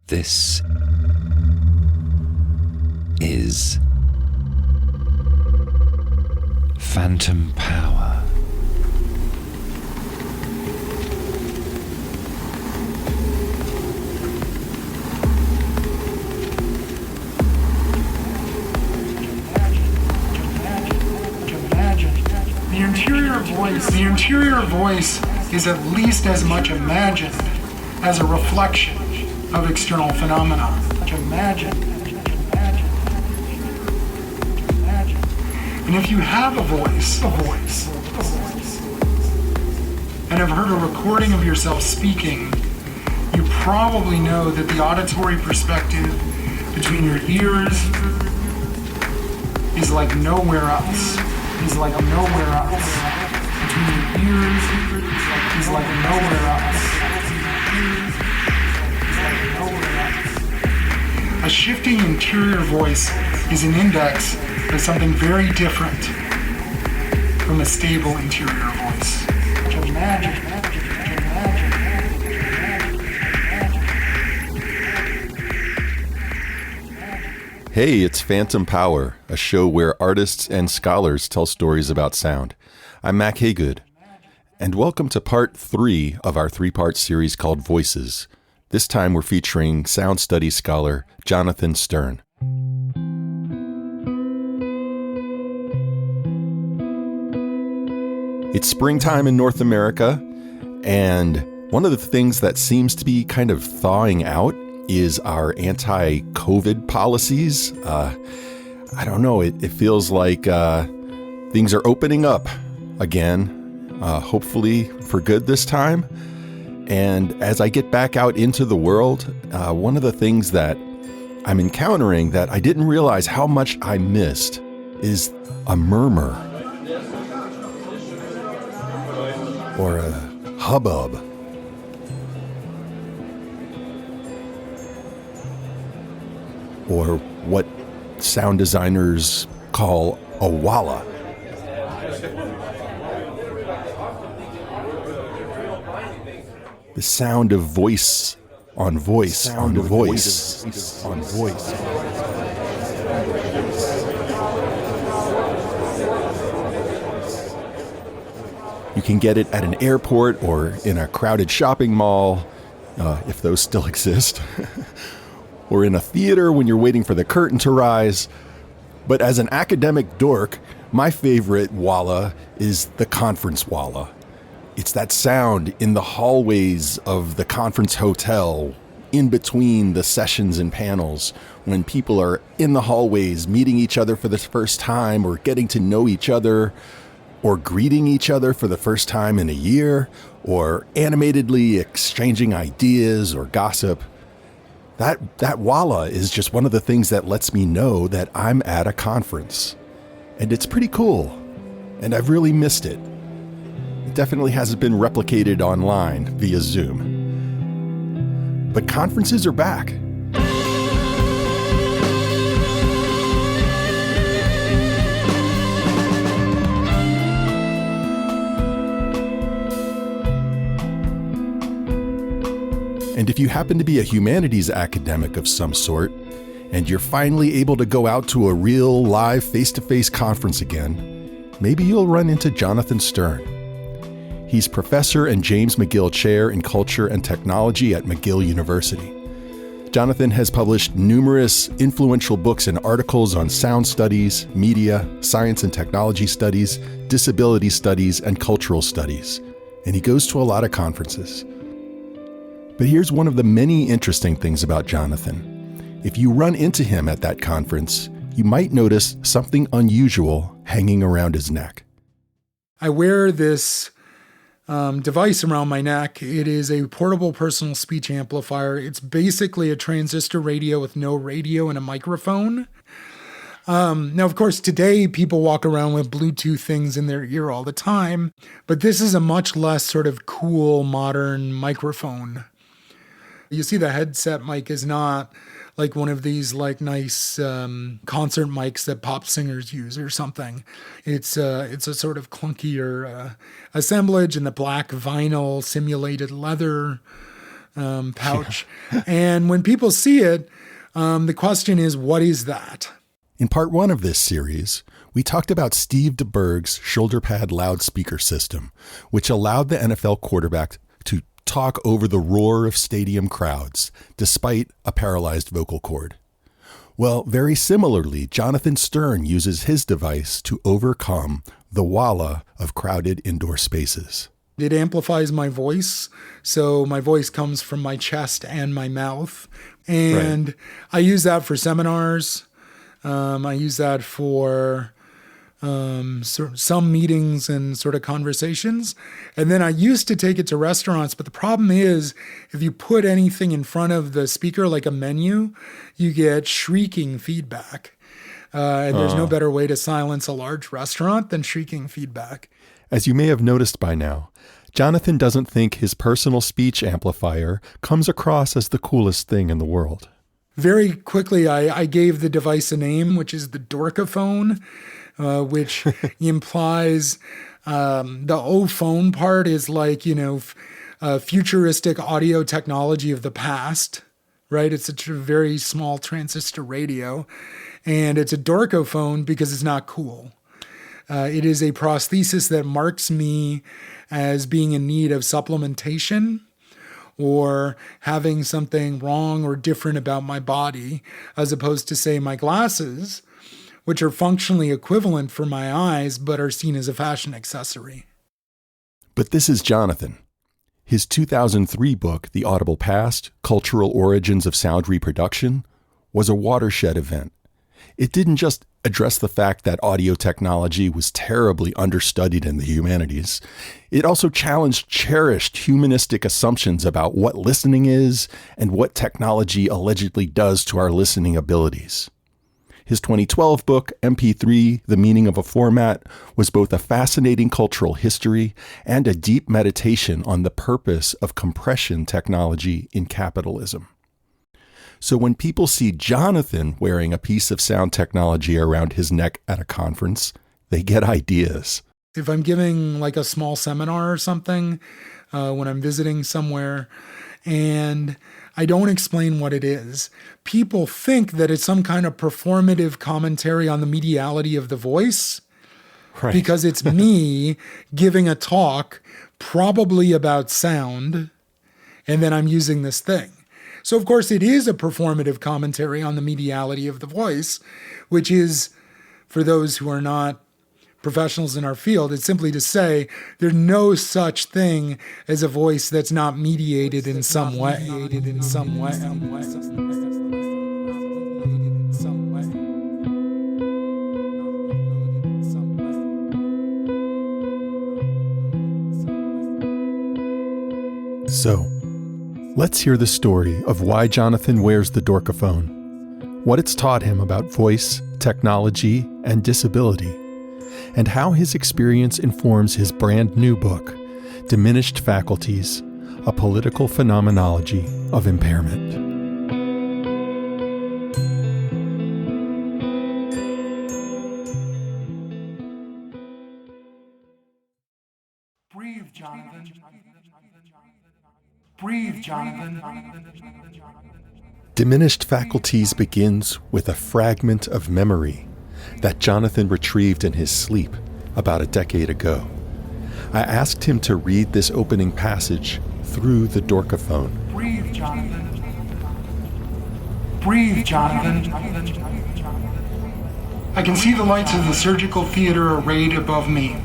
This is Phantom Power. The interior voice is at least as much imagined as a reflection of external phenomena. And if you have a voice, and have heard a recording of yourself speaking, you probably know that the auditory perspective between your ears is like nowhere else. Between your ears is like nowhere else. A shifting interior voice is an index of something very different from a stable interior voice. Hey, it's Phantom Power, a show where artists and scholars tell stories about sound. I'm Mac Haygood, and welcome to part 3 of our 3-part series called Voices. This time we're featuring sound studies scholar Jonathan Sterne. It's springtime in North America, and one of the things that seems to be kind of thawing out is our anti-COVID policies. I don't know, it feels like things are opening up again, hopefully for good this time. And as I get back out into the world, one of the things that I'm encountering that I didn't realize how much I missed is a murmur or a hubbub. Or what sound designers call a walla. The sound of voice on voice on voice on voice. You can get it at an airport or in a crowded shopping mall, if those still exist. Or in a theater when you're waiting for the curtain to rise. But as an academic dork, my favorite walla is the conference walla. It's that sound in the hallways of the conference hotel, in between the sessions and panels, when people are in the hallways meeting each other for the first time, or getting to know each other, or greeting each other for the first time in a year, or animatedly exchanging ideas or gossip. That walla is just one of the things that lets me know that I'm at a conference. And it's pretty cool. And I've really missed it. It definitely hasn't been replicated online via Zoom. But conferences are back. And if you happen to be a humanities academic of some sort, and you're finally able to go out to a real live face-to-face conference again, maybe you'll run into Jonathan Sterne. He's professor and James McGill Chair in Culture and Technology at McGill University. Jonathan has published numerous influential books and articles on sound studies, media, science and technology studies, disability studies, and cultural studies. And he goes to a lot of conferences. But here's one of the many interesting things about Jonathan. If you run into him at that conference, you might notice something unusual hanging around his neck. I wear this device around my neck. It is a portable personal speech amplifier. It's basically a transistor radio with no radio and a microphone. Now, of course, today people walk around with Bluetooth things in their ear all the time, but this is a much less sort of cool, modern microphone. You see, the headset mic is not like one of these like nice concert mics that pop singers use or something. It's a sort of clunkier assemblage in the black vinyl simulated leather. pouch. And when people see it, the question is, what is that? In part 1 of this series, we talked about Steve DeBerg's shoulder pad loudspeaker system, which allowed the NFL quarterback to talk over the roar of stadium crowds, despite a paralyzed vocal cord. Well, very similarly, Jonathan Sterne uses his device to overcome the walla of crowded indoor spaces. It amplifies my voice, so my voice comes from my chest and my mouth. And I use that for seminars. I use that for some meetings and sort of conversations. And then I used to take it to restaurants, but the problem is if you put anything in front of the speaker, like a menu, you get shrieking feedback. And there's no better way to silence a large restaurant than shrieking feedback. As you may have noticed by now, Jonathan doesn't think his personal speech amplifier comes across as the coolest thing in the world. Very quickly, I gave the device a name, which is the Dorkaphone, which implies the O-phone part is like, futuristic audio technology of the past, right? It's a very small transistor radio, and it's a Dorkaphone because it's not cool. It is a prosthesis that marks me as being in need of supplementation or having something wrong or different about my body, as opposed to, say, my glasses, which are functionally equivalent for my eyes, but are seen as a fashion accessory. But this is Jonathan. His 2003 book, The Audible Past: Cultural Origins of Sound Reproduction, was a watershed event. It didn't just address the fact that audio technology was terribly understudied in the humanities. It also challenged cherished humanistic assumptions about what listening is and what technology allegedly does to our listening abilities. His 2012 book, MP3, The Meaning of a Format, was both a fascinating cultural history and a deep meditation on the purpose of compression technology in capitalism. So when people see Jonathan wearing a piece of sound technology around his neck at a conference, they get ideas. If I'm giving like a small seminar or something, when I'm visiting somewhere, and I don't explain what it is, people think that it's some kind of performative commentary on the mediality of the voice, right? Because it's me giving a talk probably about sound, and then I'm using this thing. So, of course, it is a performative commentary on the mediality of the voice, which is, for those who are not professionals in our field, it's simply to say there's no such thing as a voice that's not mediated in some way. So, let's hear the story of why Jonathan wears the Dorkaphone, what it's taught him about voice, technology, and disability, and how his experience informs his brand new book, Diminished Faculties, A Political Phenomenology of Impairment. Breathe, Jonathan. Breathe, Jonathan. Diminished Faculties begins with a fragment of memory that Jonathan retrieved in his sleep about a decade ago. I asked him to read this opening passage through the Dorkaphone. Breathe, Jonathan. Breathe, Jonathan. I can see the lights of the surgical theater arrayed above me.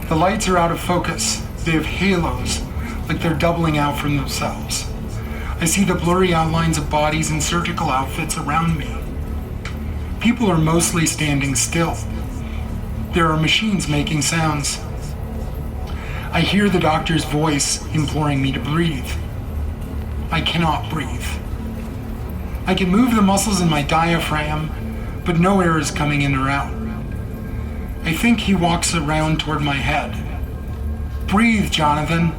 The lights are out of focus. They have halos, like they're doubling out from themselves. I see the blurry outlines of bodies in surgical outfits around me. People are mostly standing still. There are machines making sounds. I hear the doctor's voice imploring me to breathe. I cannot breathe. I can move the muscles in my diaphragm, but no air is coming in or out. I think he walks around toward my head. Breathe, Jonathan.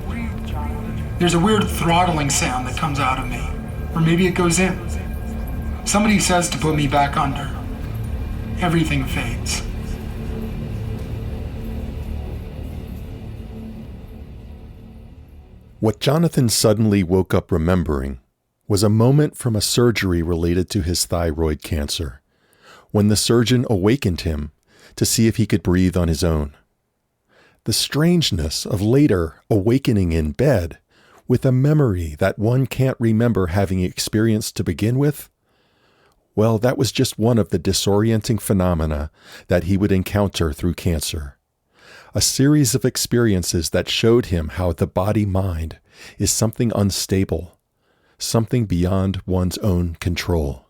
There's a weird throttling sound that comes out of me. Or maybe it goes in. Somebody says to put me back under. Everything fades. What Jonathan suddenly woke up remembering was a moment from a surgery related to his thyroid cancer, when the surgeon awakened him to see if he could breathe on his own. The strangeness of later awakening in bed with a memory that one can't remember having experienced to begin with, well, that was just one of the disorienting phenomena that he would encounter through cancer. A series of experiences that showed him how the body-mind is something unstable, something beyond one's own control.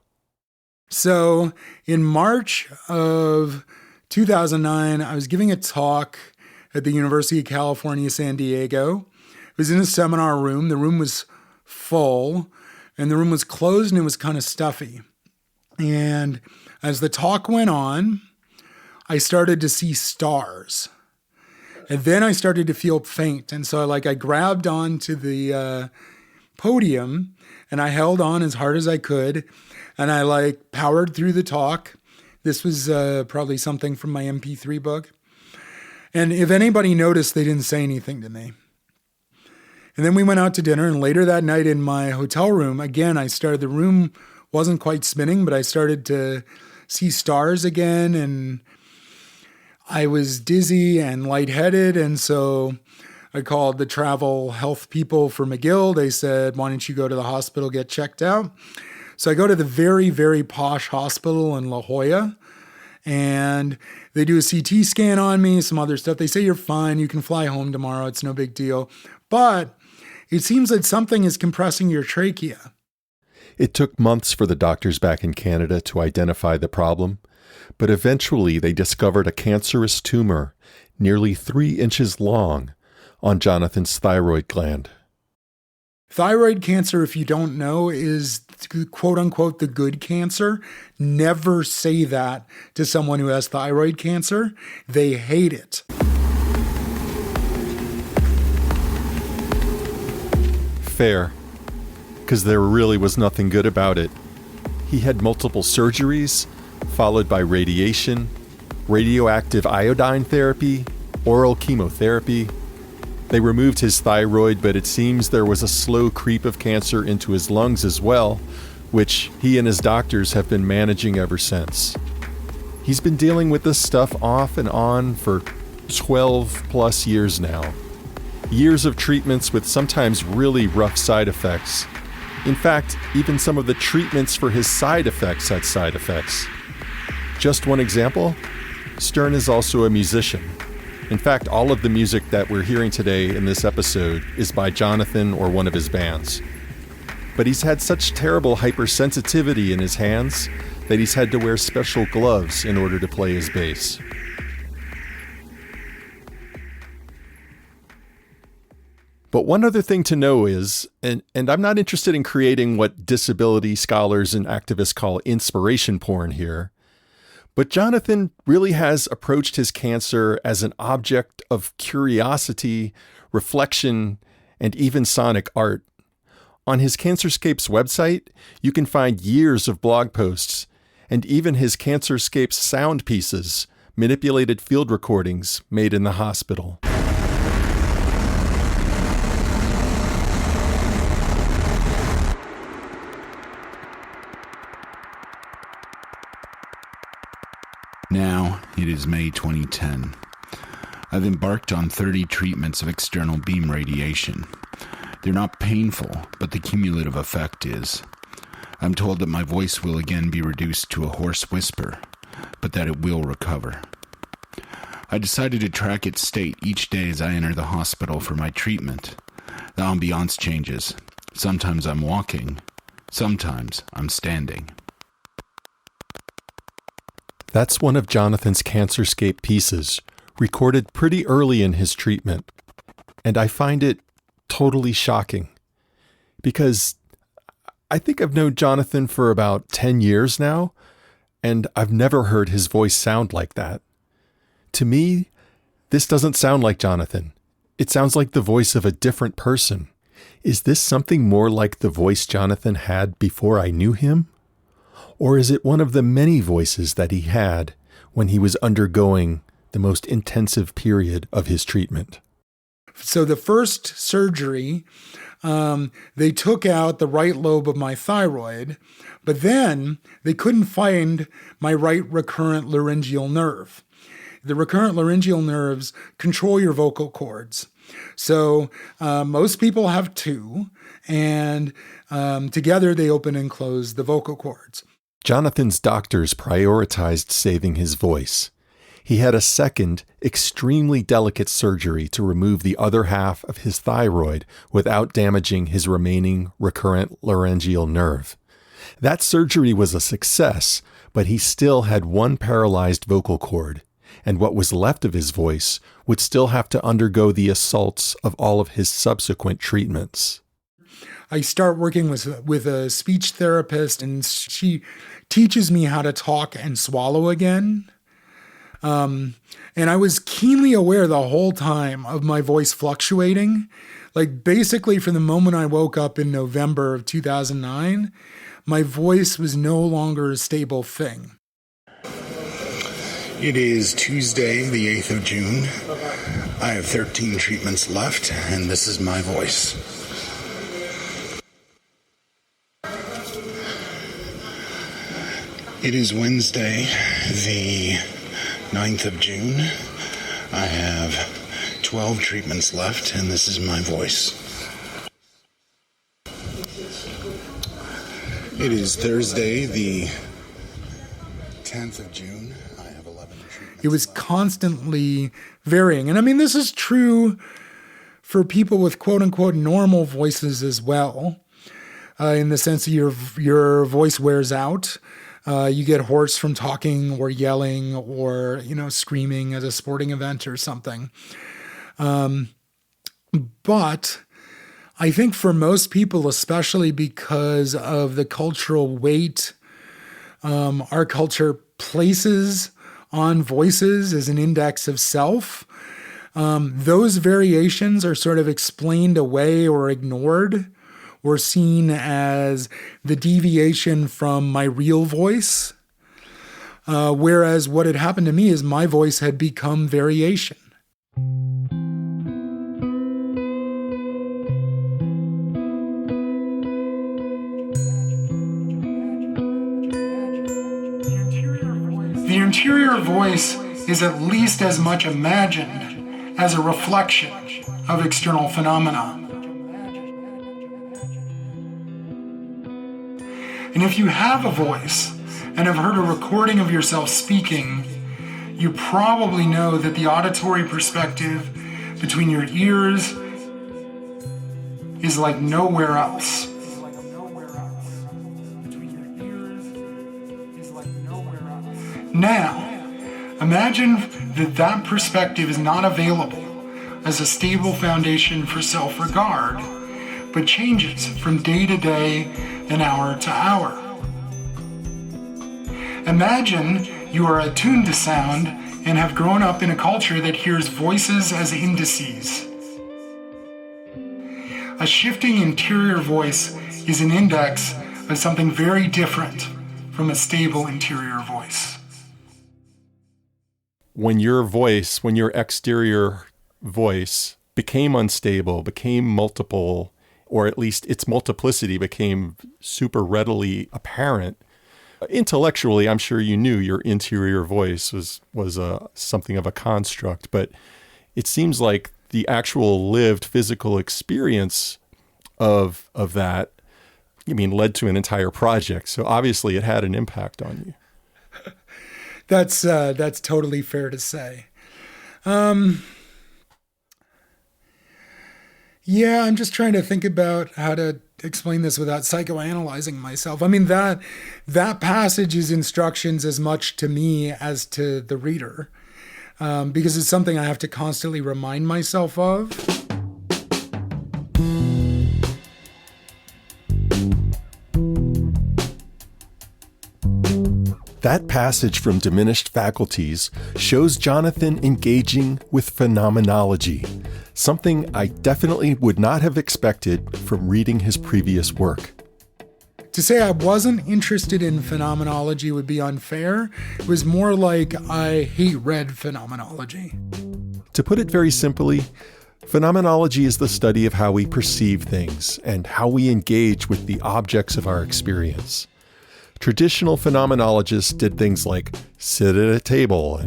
So in March of 2009, I was giving a talk at the University of California, San Diego. It was in a seminar room. The room was full, and the room was closed, and it was kind of stuffy. And as the talk went on, I started to see stars. And then I started to feel faint. And so I grabbed onto the podium, and I held on as hard as I could. And I powered through the talk. This was probably something from my MP3 book. And if anybody noticed, they didn't say anything to me. And then we went out to dinner. And later that night in my hotel room, again, the room wasn't quite spinning, but I started to see stars again. And I was dizzy and lightheaded, and so I called the travel health people for McGill. They said, why don't you go to the hospital, get checked out? So I go to the very, very posh hospital in La Jolla, and they do a CT scan on me, some other stuff. They say, you're fine, you can fly home tomorrow, it's no big deal. But it seems that something is compressing your trachea. It took months for the doctors back in Canada to identify the problem. But eventually they discovered a cancerous tumor nearly 3 inches long on Jonathan's thyroid gland. Thyroid cancer, if you don't know, is quote unquote the good cancer. Never say that to someone who has thyroid cancer. They hate it. Fair, because there really was nothing good about it. He had multiple surgeries, followed by radiation, radioactive iodine therapy, oral chemotherapy. They removed his thyroid, but it seems there was a slow creep of cancer into his lungs as well, which he and his doctors have been managing ever since. He's been dealing with this stuff off and on for 12 plus years now. Years of treatments with sometimes really rough side effects. In fact, even some of the treatments for his side effects had side effects. Just one example, Sterne is also a musician. In fact, all of the music that we're hearing today in this episode is by Jonathan or one of his bands. But he's had such terrible hypersensitivity in his hands that he's had to wear special gloves in order to play his bass. But one other thing to know is, and I'm not interested in creating what disability scholars and activists call inspiration porn here, but Jonathan really has approached his cancer as an object of curiosity, reflection, and even sonic art. On his Cancerscapes website, you can find years of blog posts, and even his Cancerscapes sound pieces, manipulated field recordings made in the hospital. Now, it is May 2010. I've embarked on 30 treatments of external beam radiation. They're not painful, but the cumulative effect is. I'm told that my voice will again be reduced to a hoarse whisper, but that it will recover. I decided to track its state each day as I enter the hospital for my treatment. The ambiance changes. Sometimes I'm walking, sometimes I'm standing. That's one of Jonathan's Cancerscape pieces, recorded pretty early in his treatment. And I find it totally shocking, because I think I've known Jonathan for about 10 years now, and I've never heard his voice sound like that. To me, this doesn't sound like Jonathan. It sounds like the voice of a different person. Is this something more like the voice Jonathan had before I knew him? Or is it one of the many voices that he had when he was undergoing the most intensive period of his treatment? So the first surgery, they took out the right lobe of my thyroid, but then they couldn't find my right recurrent laryngeal nerve. The recurrent laryngeal nerves control your vocal cords. So most people have two, and together they open and close the vocal cords. Jonathan's doctors prioritized saving his voice. He had a second, extremely delicate surgery to remove the other half of his thyroid without damaging his remaining recurrent laryngeal nerve. That surgery was a success, but he still had one paralyzed vocal cord, and what was left of his voice would still have to undergo the assaults of all of his subsequent treatments. I start working with a speech therapist, and she teaches me how to talk and swallow again. And I was keenly aware the whole time of my voice fluctuating. Like basically from the moment I woke up in November of 2009, my voice was no longer a stable thing. It is Tuesday, the 8th of June. I have 13 treatments left, and this is my voice. It is Wednesday, the 9th of June. I have 12 treatments left, and this is my voice. It is Thursday, the 10th of June. I have 11 treatments. It was constantly varying. And I mean, this is true for people with quote unquote normal voices as well, in the sense that your voice wears out. You get hoarse from talking or yelling or, screaming at a sporting event or something. But I think for most people, especially because of the cultural weight our culture places on voices as an index of self, those variations are sort of explained away or ignored, or seen as the deviation from my real voice. Whereas what had happened to me is my voice had become variation. The interior voice is at least as much imagined as a reflection of external phenomena. And if you have a voice and have heard a recording of yourself speaking, you probably know that the auditory perspective between your ears is like nowhere else. Now, imagine that perspective is not available as a stable foundation for self-regard, but changes from day to day and hour to hour. Imagine you are attuned to sound and have grown up in a culture that hears voices as indices. A shifting interior voice is an index of something very different from a stable interior voice. When your exterior voice became unstable, became multiple, or at least its multiplicity became super readily apparent, intellectually, I'm sure you knew your interior voice was something of a construct, but it seems like the actual lived physical experience of that, led to an entire project. So obviously it had an impact on you. That's totally fair to say. Yeah, I'm just trying to think about how to explain this without psychoanalyzing myself. I mean, that passage is instructions as much to me as to the reader, because it's something I have to constantly remind myself of. That passage from Diminished Faculties shows Jonathan engaging with phenomenology, something I definitely would not have expected from reading his previous work. To say I wasn't interested in phenomenology would be unfair. It was more like I hate read phenomenology. To put it very simply, Phenomenology is the study of how we perceive things and how we engage with the objects of our experience. Traditional phenomenologists did things like sit at a table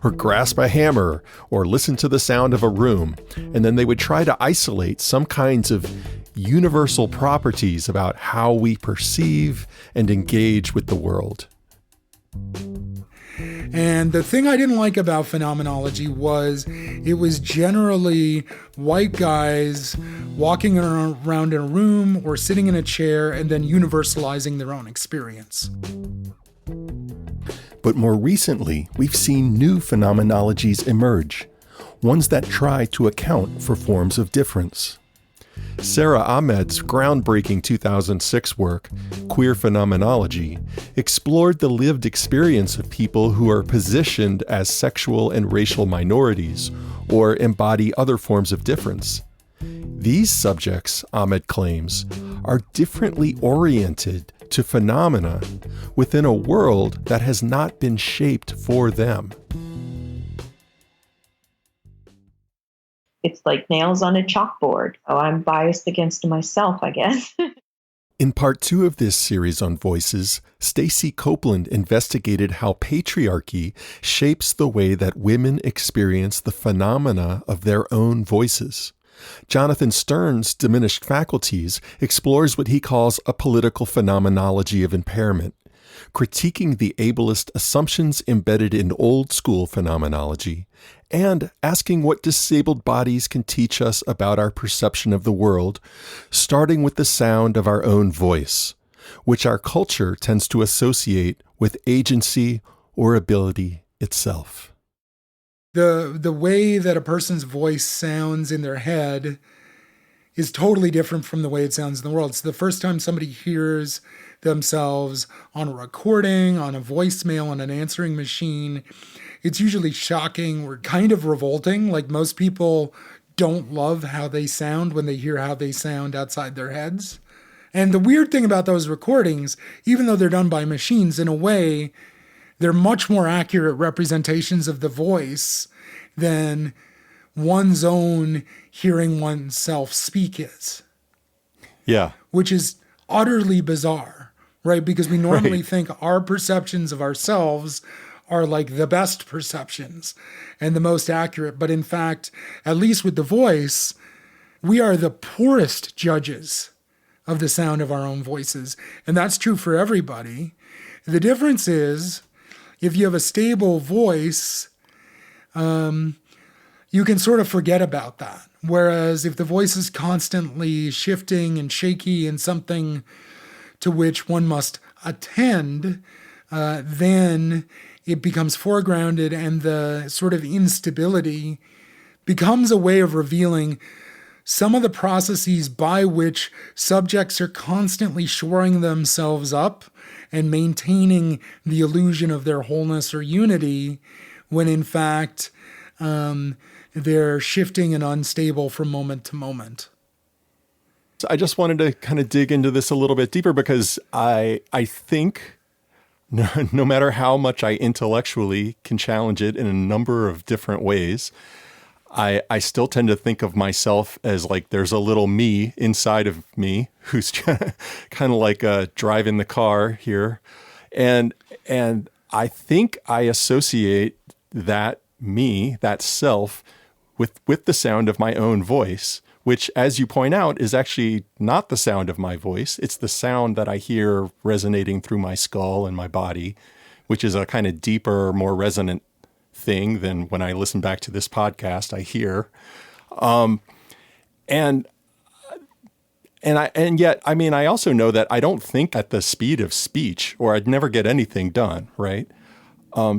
or grasp a hammer or listen to the sound of a room, and then they would try to isolate some kinds of universal properties about how we perceive and engage with the world. And the thing I didn't like about phenomenology was it was generally white guys walking around in a room or sitting in a chair and then universalizing their own experience. But more recently, we've seen new phenomenologies emerge, ones that try to account for forms of difference. Sarah Ahmed's groundbreaking 2006 work, Queer Phenomenology, explored the lived experience of people who are positioned as sexual and racial minorities or embody other forms of difference. These subjects, Ahmed claims, are differently oriented to phenomena within a world that has not been shaped for them. It's like nails on a chalkboard. Oh, I'm biased against myself, I guess. In part 2 of this series on voices, Stacey Copeland investigated how patriarchy shapes the way that women experience the phenomena of their own voices. Jonathan Sterne's Diminished Faculties explores what he calls a political phenomenology of impairment, critiquing the ableist assumptions embedded in old school phenomenology, and asking what disabled bodies can teach us about our perception of the world, starting with the sound of our own voice, which our culture tends to associate with agency or ability itself. The way that a person's voice sounds in their head is totally different from the way it sounds in the world. So the first time somebody hears themselves on a recording, on a voicemail, on an answering machine, it's usually shocking or kind of revolting. Like most people don't love how they sound when they hear how they sound outside their heads. And the weird thing about those recordings, even though they're done by machines, in a way, they're much more accurate representations of the voice than one's own hearing oneself speak is. Yeah. Which is utterly bizarre, right? Because we normally Right. think our perceptions of ourselves are like the best perceptions and the most accurate. But in fact, at least with the voice, we are the poorest judges of the sound of our own voices. And that's true for everybody. The difference is, if you have a stable voice, you can sort of forget about that. Whereas if the voice is constantly shifting and shaky and something to which one must attend, then it becomes foregrounded, and the sort of instability becomes a way of revealing some of the processes by which subjects are constantly shoring themselves up and maintaining the illusion of their wholeness or unity, when in fact they're shifting and unstable from moment to moment. So I just wanted to kind of dig into this a little bit deeper, because I think no matter how much I intellectually can challenge it in a number of different ways, I still tend to think of myself as like there's a little me inside of me who's kind of like driving the car here. And I think I associate that me, that self, with the sound of my own voice, which, as you point out, is actually not the sound of my voice. It's the sound that I hear resonating through my skull and my body, which is a kind of deeper, more resonant thing than when I listen back to this podcast, I hear. And yet, I mean, I also know that I don't think at the speed of speech, or I'd never get anything done, right?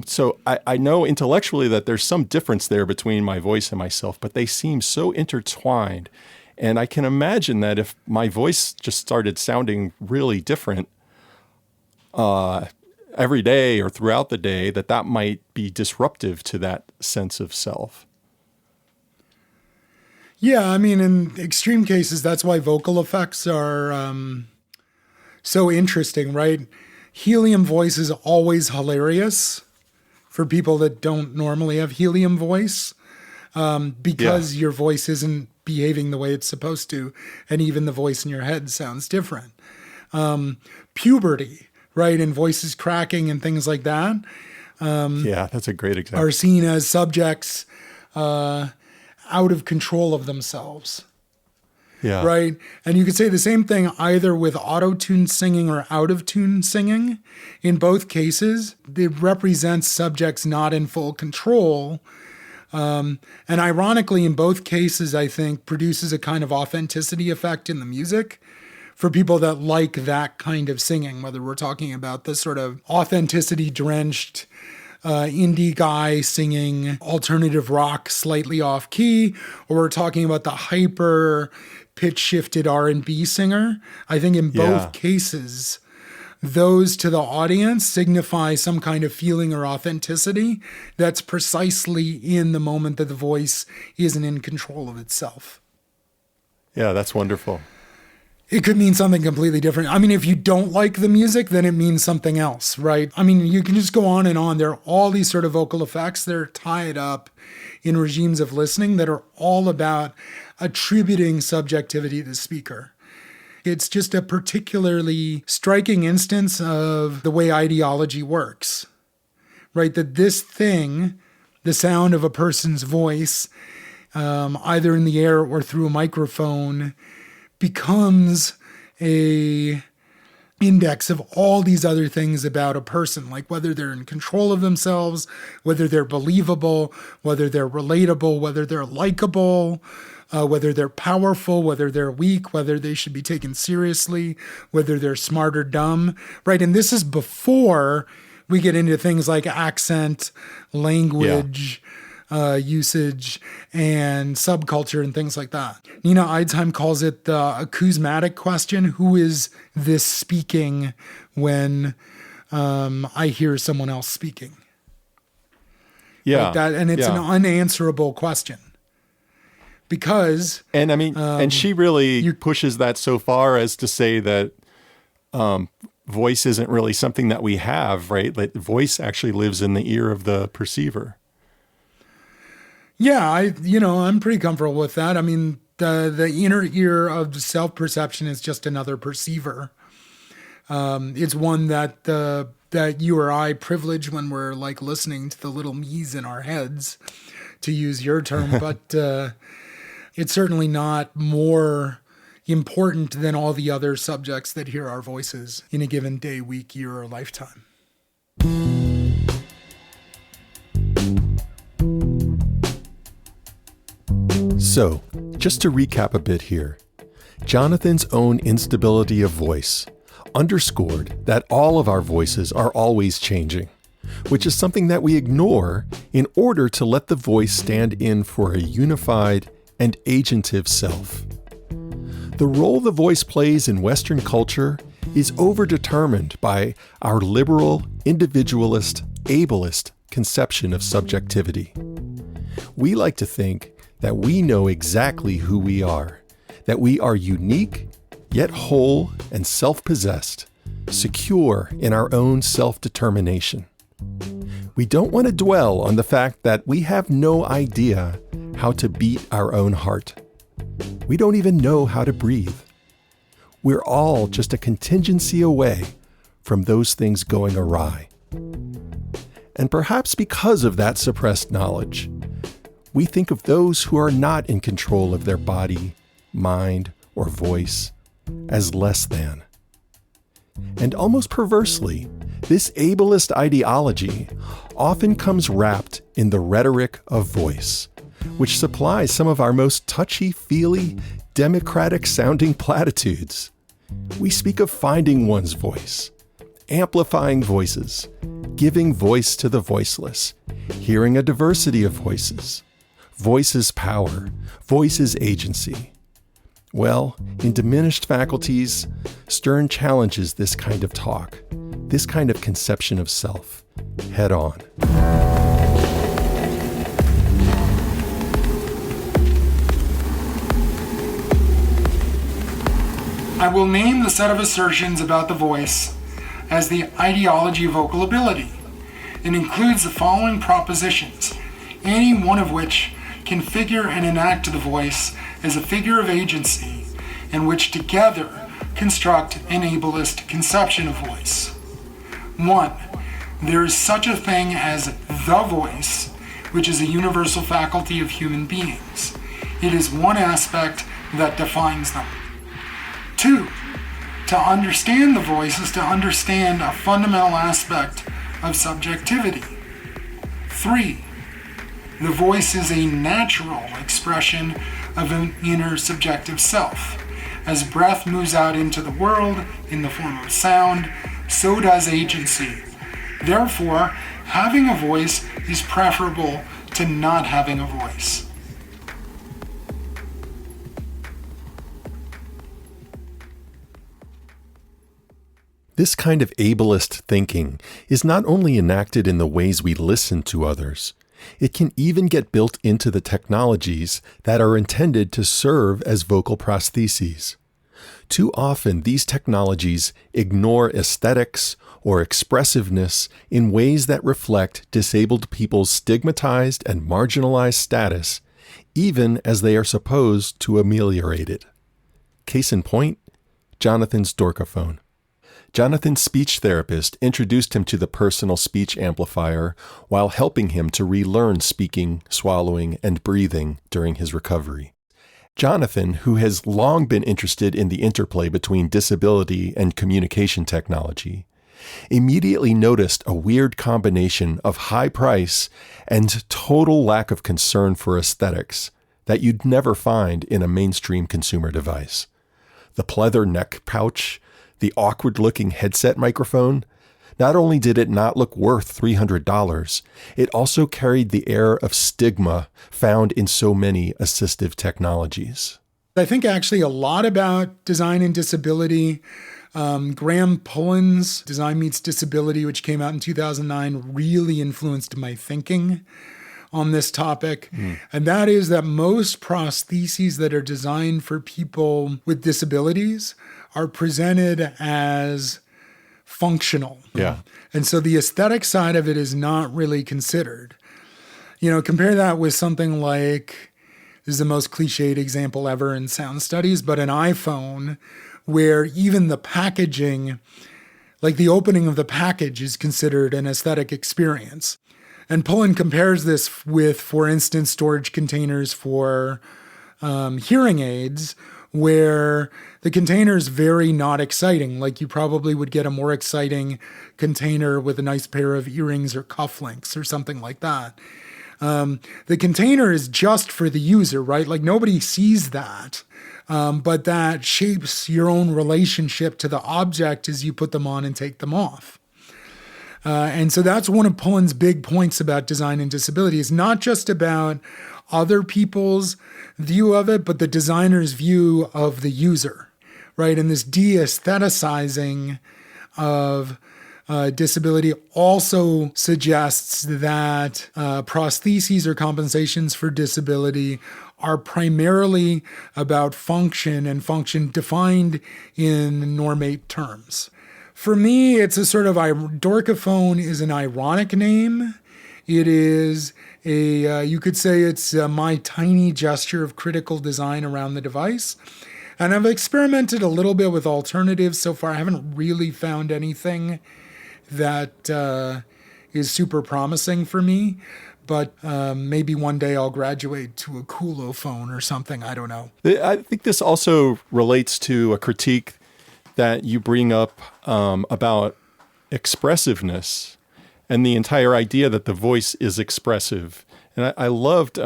So I know intellectually that there's some difference there between my voice and myself, but they seem so intertwined. And I can imagine that if my voice just started sounding really different every day or throughout the day, that might be disruptive to that sense of self. Yeah, I mean, in extreme cases, that's why vocal effects are so interesting, right? Helium voice is always hilarious for people that don't normally have helium voice. because your voice isn't behaving the way it's supposed to, and even the voice in your head sounds different. Puberty, right, and voices cracking and things like that. Yeah, that's a great example. Are seen as subjects out of control of themselves. Yeah. Right. And you could say the same thing either with auto-tune singing or out-of-tune singing. In both cases, it represents subjects not in full control. And ironically, in both cases, I think produces a kind of authenticity effect in the music for people that like that kind of singing, whether we're talking about the sort of authenticity drenched indie guy singing alternative rock slightly off key, or we're talking about the hyper pitch shifted R&B singer. I think in both cases, those to the audience signify some kind of feeling or authenticity that's precisely in the moment that the voice isn't in control of itself. Yeah, that's wonderful. It could mean something completely different. I mean, if you don't like the music, then it means something else, right? I mean, you can just go on and on. There are all these sort of vocal effects that are tied up in regimes of listening that are all about attributing subjectivity to the speaker. It's just a particularly striking instance of the way ideology works, right? That this thing, the sound of a person's voice, either in the air or through a microphone, becomes a index of all these other things about a person, like whether they're in control of themselves, whether they're believable, whether they're relatable, whether they're likable, whether they're powerful, whether they're weak, whether they should be taken seriously, whether they're smart or dumb, right? And this is before we get into things like accent, language, usage, and subculture and things like that. Nina Eidsheim calls it the acousmatic question. Who is this speaking when I hear someone else speaking? Yeah. Like that, and it's an unanswerable question. Because... And I mean, and she really pushes that so far as to say that voice isn't really something that we have, right? Like voice actually lives in the ear of the perceiver. Yeah, I'm pretty comfortable with that. I mean, the inner ear of self-perception is just another perceiver. It's one that you or I privilege when we're like listening to the little me's in our heads, to use your term, but it's certainly not more important than all the other subjects that hear our voices in a given day, week, year, or lifetime. So, just to recap a bit here, Jonathan's own instability of voice underscored that all of our voices are always changing, which is something that we ignore in order to let the voice stand in for a unified and agentive self. The role the voice plays in Western culture is overdetermined by our liberal, individualist, ableist conception of subjectivity. We like to think that we know exactly who we are, that we are unique, yet whole and self-possessed, secure in our own self-determination. We don't want to dwell on the fact that we have no idea how to beat our own heart. We don't even know how to breathe. We're all just a contingency away from those things going awry. And perhaps because of that suppressed knowledge, we think of those who are not in control of their body, mind, or voice as less than. And almost perversely, this ableist ideology often comes wrapped in the rhetoric of voice, which supplies some of our most touchy-feely, democratic-sounding platitudes. We speak of finding one's voice, amplifying voices, giving voice to the voiceless, hearing a diversity of voices. Voice is power. Voice is agency. Well, in Diminished Faculties, Sterne challenges this kind of talk, this kind of conception of self, head on. I will name the set of assertions about the voice as the ideology of vocal ability. It includes the following propositions, any one of which configure and enact the voice as a figure of agency in which together construct an ableist conception of voice. 1. There is such a thing as the voice, which is a universal faculty of human beings. It is one aspect that defines them. 2. To understand the voice is to understand a fundamental aspect of subjectivity. 3. The voice is a natural expression of an inner subjective self. As breath moves out into the world in the form of sound, so does agency. Therefore, having a voice is preferable to not having a voice. This kind of ableist thinking is not only enacted in the ways we listen to others, it can even get built into the technologies that are intended to serve as vocal prostheses. Too often, these technologies ignore aesthetics or expressiveness in ways that reflect disabled people's stigmatized and marginalized status, even as they are supposed to ameliorate it. Case in point, Jonathan's Dorkaphone. Jonathan's speech therapist introduced him to the personal speech amplifier while helping him to relearn speaking, swallowing, and breathing during his recovery. Jonathan, who has long been interested in the interplay between disability and communication technology, immediately noticed a weird combination of high price and total lack of concern for aesthetics that you'd never find in a mainstream consumer device. The pleather neck pouch, the awkward-looking headset microphone, not only did it not look worth $300, it also carried the air of stigma found in so many assistive technologies. I think actually a lot about design and disability. Graham Pullen's Design Meets Disability, which came out in 2009, really influenced my thinking on this topic. And that is that most prostheses that are designed for people with disabilities are presented as functional. Yeah. And so the aesthetic side of it is not really considered. You know, compare that with something like, this is the most cliched example ever in sound studies, but an iPhone, where even the packaging, like the opening of the package, is considered an aesthetic experience. And Pullen compares this with, for instance, storage containers for hearing aids, where the container is very not exciting. Like you probably would get a more exciting container with a nice pair of earrings or cufflinks or something like that. The container is just for the user, right? Like nobody sees that. But that shapes your own relationship to the object as you put them on and take them off. And so that's one of Pullen's big points about design and disability. It's not just about other people's view of it, but the designer's view of the user, right? And this de-aestheticizing of disability also suggests that prostheses or compensations for disability are primarily about function, and function defined in normate terms. For me, it's a sort of, Dorkaphone is an ironic name. It is you could say it's my tiny gesture of critical design around the device. And I've experimented a little bit with alternatives so far. I haven't really found anything that is super promising for me. But maybe one day I'll graduate to a coolophone or something. I don't know. I think this also relates to a critique that you bring up about expressiveness and the entire idea that the voice is expressive. And I loved,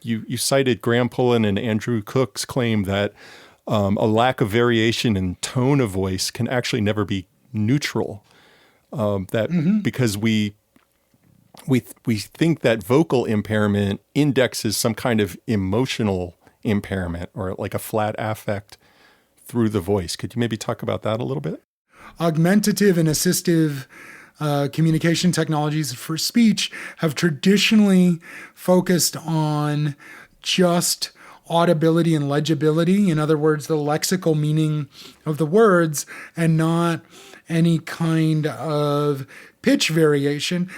you cited Graham Pullen and Andrew Cook's claim that a lack of variation in tone of voice can actually never be neutral. Because we think that vocal impairment indexes some kind of emotional impairment or like a flat affect through the voice. Could you maybe talk about that a little bit? Augmentative and assistive communication technologies for speech have traditionally focused on just audibility and legibility. In other words, the lexical meaning of the words, and not any kind of pitch variation.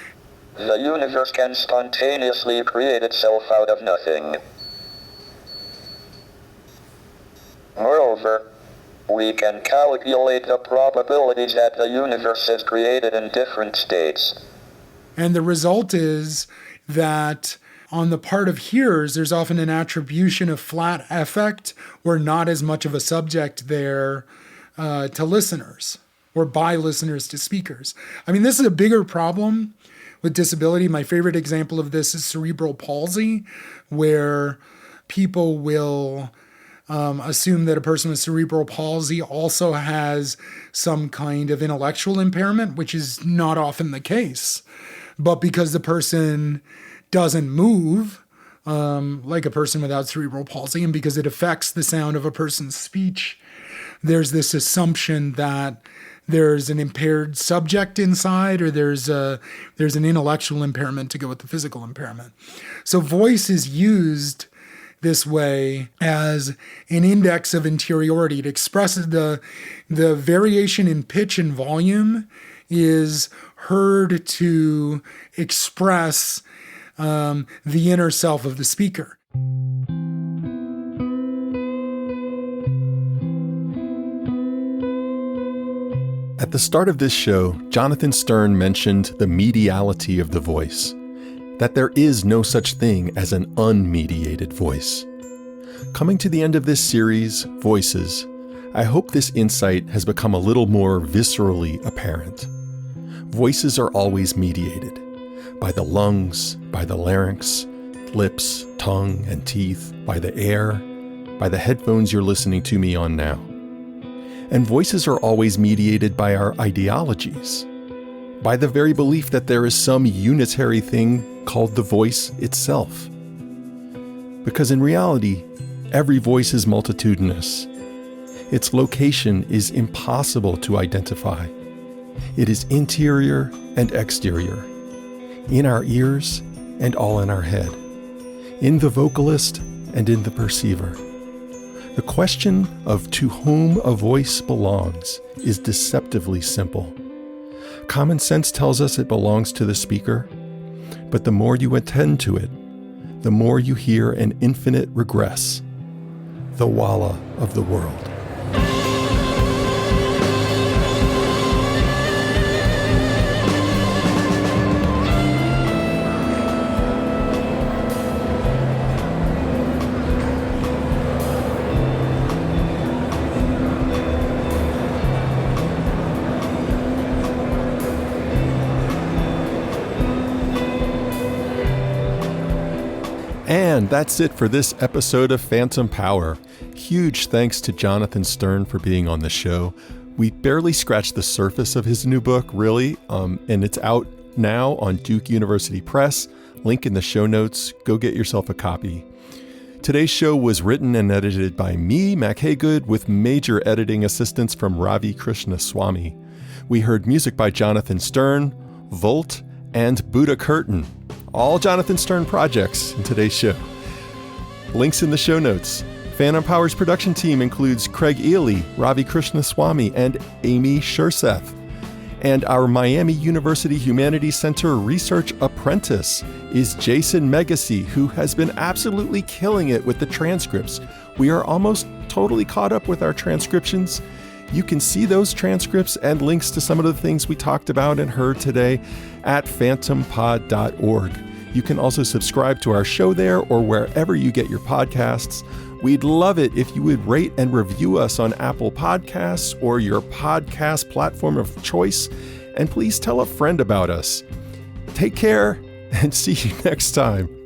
The universe can spontaneously create itself out of nothing. Moreover, we can calculate the probabilities that the universe is created in different states. And the result is that on the part of hearers, there's often an attribution of flat affect or not as much of a subject there to listeners or by listeners to speakers. I mean, this is a bigger problem with disability. My favorite example of this is cerebral palsy, where people will assume that a person with cerebral palsy also has some kind of intellectual impairment, which is not often the case. But because the person doesn't move like a person without cerebral palsy, and because it affects the sound of a person's speech, there's this assumption that there's an impaired subject inside, or there's an intellectual impairment to go with the physical impairment. So voice is used this way as an index of interiority. It expresses the variation in pitch and volume is heard to express the inner self of the speaker. At the start of this show, Jonathan Sterne mentioned the mediality of the voice, that there is no such thing as an unmediated voice. Coming to the end of this series, Voices, I hope this insight has become a little more viscerally apparent. Voices are always mediated by the lungs, by the larynx, lips, tongue, and teeth, by the air, by the headphones you're listening to me on now. And voices are always mediated by our ideologies, by the very belief that there is some unitary thing called the voice itself. Because in reality, every voice is multitudinous. Its location is impossible to identify. It is interior and exterior, in our ears and all in our head, in the vocalist and in the perceiver. The question of to whom a voice belongs is deceptively simple. Common sense tells us it belongs to the speaker, but the more you attend to it, the more you hear an infinite regress, the walla of the world. And that's it for this episode of Phantom Power. Huge thanks to Jonathan Sterne for being on the show. We barely scratched the surface of his new book, really, and it's out now on Duke University Press. Link in the show notes. Go get yourself a copy. Today's show was written and edited by me, Mac Haygood, with major editing assistance from Ravi Krishnaswamy. We heard music by Jonathan Sterne, Volt, and Buddha Curtin. All Jonathan Sterne projects in today's show. Links in the show notes. Phantom Power's production team includes Craig Ely, Ravi Krishnaswamy, and Amy Sherseth. And our Miami University Humanities Center research apprentice is Jason Megacy, who has been absolutely killing it with the transcripts. We are almost totally caught up with our transcriptions. You can see those transcripts and links to some of the things we talked about and heard today at phantompod.org. You can also subscribe to our show there or wherever you get your podcasts. We'd love it if you would rate and review us on Apple Podcasts or your podcast platform of choice. And please tell a friend about us. Take care and see you next time.